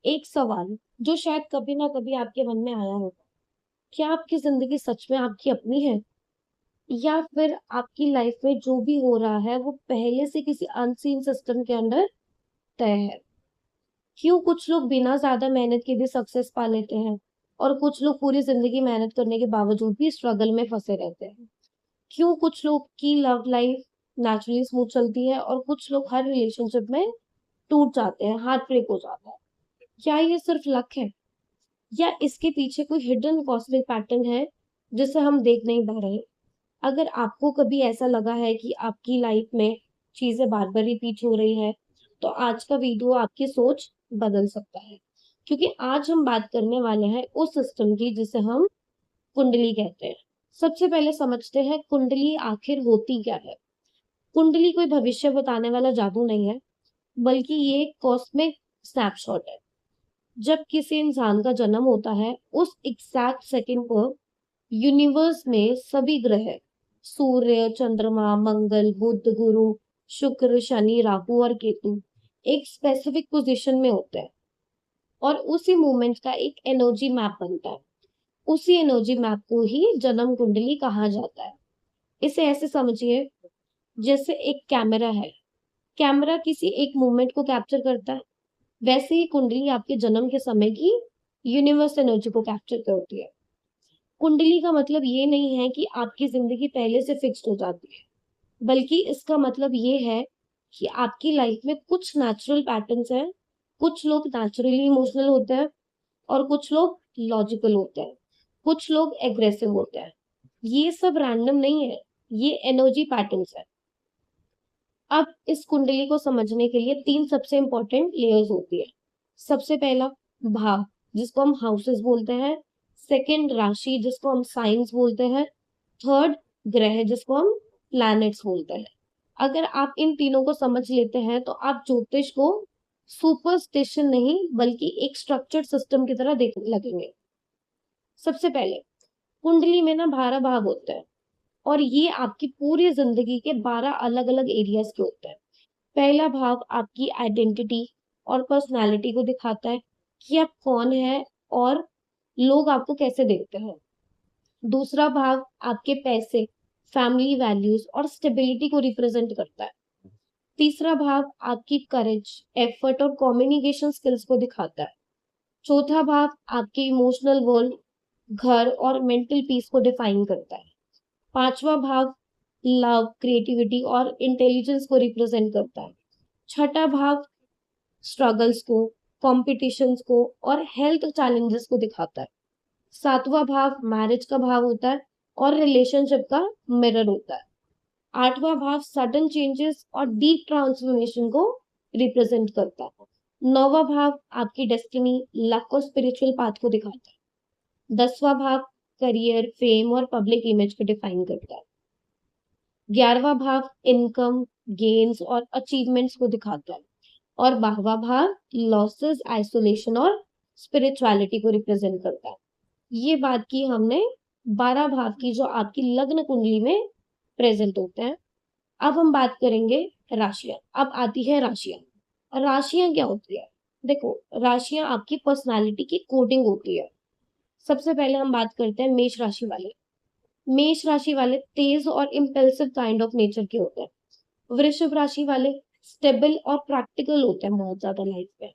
एक सवाल जो शायद कभी ना कभी आपके मन में आया होगा, क्या आपकी जिंदगी सच में आपकी अपनी है, या फिर आपकी लाइफ में जो भी हो रहा है वो पहले से किसी अनसीन सिस्टम के अंदर तय है। क्यों कुछ लोग बिना ज्यादा मेहनत के भी सक्सेस पा लेते हैं, और कुछ लोग पूरी जिंदगी मेहनत करने के बावजूद भी स्ट्रगल में फंसे रहते हैं। क्यों कुछ लोग की लव लाइफ नेचुरली स्मूथ चलती है और कुछ लोग हर रिलेशनशिप में टूट जाते हैं, हार्ट ब्रेक हो जाता है। क्या ये सिर्फ लक है, या इसके पीछे कोई हिडन कॉस्मिक पैटर्न है जिसे हम देख नहीं पा रहे? अगर आपको कभी ऐसा लगा है कि आपकी लाइफ में चीजें बार बार रिपीट हो रही है, तो आज का वीडियो आपकी सोच बदल सकता है। क्योंकि आज हम बात करने वाले हैं उस सिस्टम की जिसे हम कुंडली कहते हैं। सबसे पहले समझते हैं कुंडली आखिर होती क्या है। कुंडली कोई भविष्य बताने वाला जादू नहीं है, बल्कि ये एक कॉस्मिक स्नैपशॉट है। जब किसी इंसान का जन्म होता है, उस एग्जैक्ट सेकंड पर यूनिवर्स में सभी ग्रह, सूर्य, चंद्रमा, मंगल, बुध, गुरु, शुक्र, शनि, राहु और केतु एक स्पेसिफिक पोजीशन में होते हैं, और उसी मूवमेंट का एक एनर्जी मैप बनता है। उसी एनर्जी मैप को ही जन्म कुंडली कहा जाता है। इसे ऐसे समझिए, जैसे एक कैमरा है। कैमरा किसी एक मूवमेंट को कैप्चर करता है, वैसे ही कुंडली आपके जन्म के समय की यूनिवर्स एनर्जी को कैप्चर करती है। कुंडली का मतलब ये नहीं है कि आपकी जिंदगी पहले से फिक्स्ड हो जाती है, बल्कि इसका मतलब ये है कि आपकी लाइफ में कुछ नेचुरल पैटर्न्स हैं। कुछ लोग नेचुरली इमोशनल होते हैं, और कुछ लोग लॉजिकल होते हैं, कुछ लोग एग्रेसिव होते हैं। ये सब रैंडम नहीं है, ये एनर्जी पैटर्न्स है। अब इस कुंडली को समझने के लिए तीन सबसे इंपॉर्टेंट लेयर्स होती है। सबसे पहला भाव, जिसको हम हाउसेस बोलते हैं। सेकंड राशि, जिसको हम साइंस बोलते हैं। थर्ड ग्रह, जिसको हम प्लैनेट्स बोलते हैं। अगर आप इन तीनों को समझ लेते हैं तो आप ज्योतिष को सुपरस्टिशन नहीं, बल्कि एक स्ट्रक्चर्ड सिस्टम की तरह देखने लगेंगे। सबसे पहले कुंडली में ना 12 भाव होते हैं, और ये आपकी पूरी जिंदगी के 12 अलग अलग एरियाज के होते हैं। पहला भाव आपकी आइडेंटिटी और पर्सनालिटी को दिखाता है कि आप कौन है और लोग आपको कैसे देखते हैं। दूसरा भाव आपके पैसे, फैमिली वैल्यूज और स्टेबिलिटी को रिप्रेजेंट करता है। तीसरा भाव आपकी करेज, एफर्ट और कम्युनिकेशन स्किल्स को दिखाता है। चौथा भाव आपके इमोशनल वर्ल्ड, घर और मेंटल पीस को डिफाइन करता है। पांचवा भाव लव, क्रिएटिविटी और इंटेलिजेंस को रिप्रेजेंट करता है। छठा भाव स्ट्रगल्स को, कॉम्पिटिशन्स को और हेल्थ चैलेंजेस को दिखाता है। सातवां भाव मैरिज का भाव होता है और रिलेशनशिप का मिरर होता है। आठवां भाव सडन चेंजेस और डीप ट्रांसफॉर्मेशन को रिप्रेजेंट करता है। नौवां भाव आपकी डेस्टिनी, लक और स्पिरिचुअल पाथ को दिखाता है। 10वां भाव करियर, फेम और पब्लिक इमेज को डिफाइन करता है। 11वां भाव इनकम, गेन्स और अचीवमेंट्स को दिखाता है। और 12वां भाव लॉसेस, आइसोलेशन और स्पिरिचुअलिटी को रिप्रेजेंट करता है। ये बात की हमने 12 भाव की जो आपकी लग्न कुंडली में प्रेजेंट होते हैं। अब हम बात करेंगे राशियां। अब आती है राशियां। राशियां क्या होती है? देखो, राशियां आपकी पर्सनालिटी की कोडिंग होती है। सबसे पहले हम बात करते हैं मेष राशि वाले। मेष राशि वाले तेज और इम्पल्सिव काइंड ऑफ नेचर के होते हैं। वृषभ राशि वाले स्टेबल और प्रैक्टिकल होते हैं बहुत ज्यादा लाइफ में।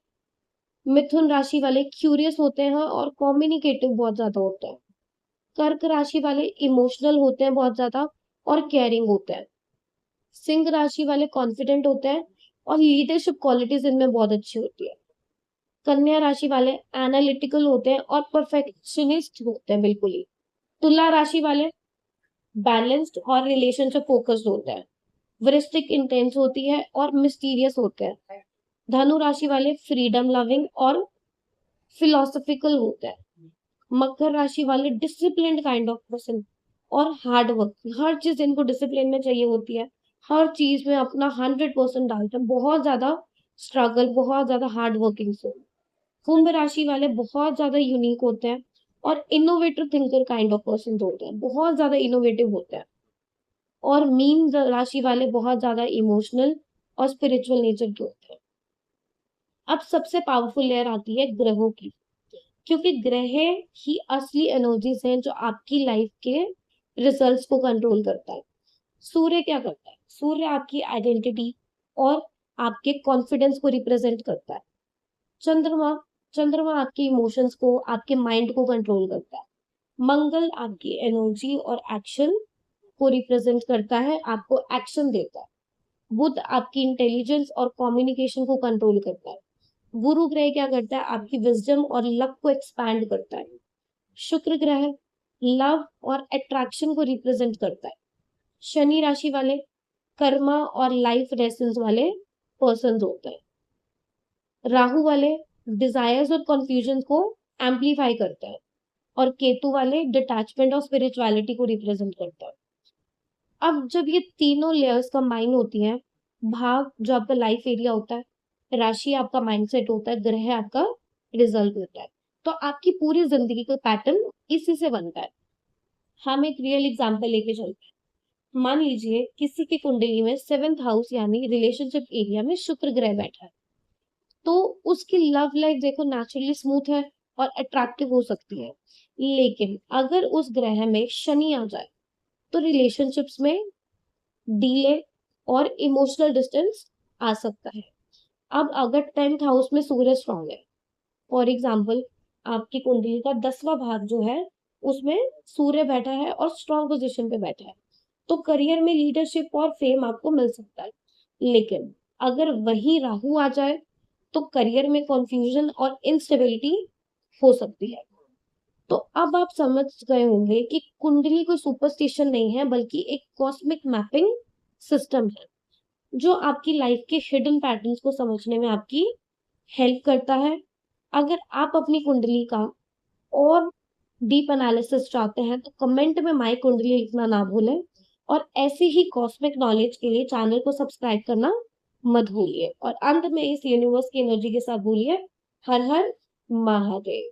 मिथुन राशि वाले क्यूरियस होते हैं और कम्युनिकेटिव बहुत ज्यादा होते हैं। कर्क राशि वाले इमोशनल होते हैं बहुत ज्यादा और केयरिंग होते हैं। सिंह राशि वाले कॉन्फिडेंट होते हैं और लीडरशिप क्वालिटीज इनमें बहुत अच्छी होती है। कन्या राशि वाले एनालिटिकल होते हैं और परफेक्शनिस्ट होते हैं बिल्कुल ही। तुला राशि वाले बैलेंस्ड और रिलेशनशिप फोकस्ड होते हैं। वृश्चिक इंटेंस होती है और मिस्टीरियस होते हैं। धनु राशि वाले फ्रीडम लविंग और फिलोसफिकल होते हैं। मकर राशि वाले डिसिप्लिन्ड काइंड ऑफ पर्सन और हार्ड वर्क, हर चीज इनको डिसिप्लिन में चाहिए होती है। हर चीज में अपना 100% डालते हैं, बहुत ज्यादा स्ट्रगल, बहुत ज्यादा हार्ड वर्किंग से। कुंभ राशि वाले बहुत ज्यादा यूनिक होते हैं और innovative thinker kind of person होते हैं, बहुत ज्यादा इनोवेटिव होते हैं। और मीन राशि वाले बहुत ज्यादा इमोशनल और स्पिरिचुअल नेचर के होते हैं। अब सबसे पावरफुल लेयर आती है ग्रहों की, क्योंकि ग्रह ही असली एनर्जीज हैं जो आपकी लाइफ के रिजल्ट्स को कंट्रोल करता है। सूर्य क्या करता है? सूर्य आपकी आइडेंटिटी और आपके कॉन्फिडेंस को रिप्रेजेंट करता है। चंद्रमा चंद्रमा आपके इमोशंस को, आपके माइंड को कंट्रोल करता है। मंगल आपकी एनर्जी और एक्शन को रिप्रेजेंट करता है, आपको एक्शन देता है। बुध आपकी इंटेलिजेंस और कम्युनिकेशन को कंट्रोल करता है। गुरु ग्रह क्या करता है? आपकी विजडम और लक को एक्सपैंड करता है। शुक्र ग्रह लव और अट्रैक्शन को रिप्रेजेंट करता है। शनि राशि वाले कर्मा और लाइफ लेसन्स वाले पर्सन होते हैं। राहु वाले डिजायर्स और कंफ्यूजन को एम्पलीफाई करता है। और केतु वाले डिटैचमेंट और स्पिरिचुअलिटी को रिप्रेजेंट करता है। अब जब ये तीनों लेयर्स कंबाइन होती हैं, भाग जो आपका लाइफ एरिया होता है, राशि आपका माइंडसेट होता है, ग्रह आपका रिजल्ट होता है, तो आपकी पूरी जिंदगी का पैटर्न इसी से बनता है। हम एक रियल एग्जांपल लेके चलते हैं। मान लीजिए किसी की कुंडली में 7th हाउस यानी रिलेशनशिप एरिया में शुक्र ग्रह बैठा है, तो उसकी लव लाइफ देखो नेचुरली स्मूथ है और अट्रैक्टिव हो सकती है। लेकिन अगर उस ग्रह में शनि आ जाए तो रिलेशनशिप्स में डिले और इमोशनल डिस्टेंस आ सकता है। अब अगर 10th हाउस में सूर्य स्ट्रांग है, फॉर एग्जाम्पल आपकी कुंडली का 10वां भाग जो है उसमें सूर्य बैठा है और स्ट्रांग पोजीशन पे बैठा है, तो करियर में लीडरशिप और फेम आपको मिल सकता है। लेकिन अगर वही राहु आ जाए तो करियर में कंफ्यूजन और इंस्टेबिलिटी हो सकती है। तो अब आप समझ गए होंगे कि कुंडली कोई सुपरस्टिशन नहीं है, बल्कि एक कॉस्मिक मैपिंग सिस्टम है जो आपकी लाइफ के हिडन पैटर्न्स को समझने में आपकी हेल्प करता है। अगर आप अपनी कुंडली का और डीप एनालिसिस चाहते हैं तो कमेंट में माई कुंडली लिखना ना भूलें। और ऐसे ही कॉस्मिक नॉलेज के लिए चैनल को सब्सक्राइब करना मत भूलिए। और अंत में इस यूनिवर्स की एनर्जी के साथ बोलिए, हर हर महादेव।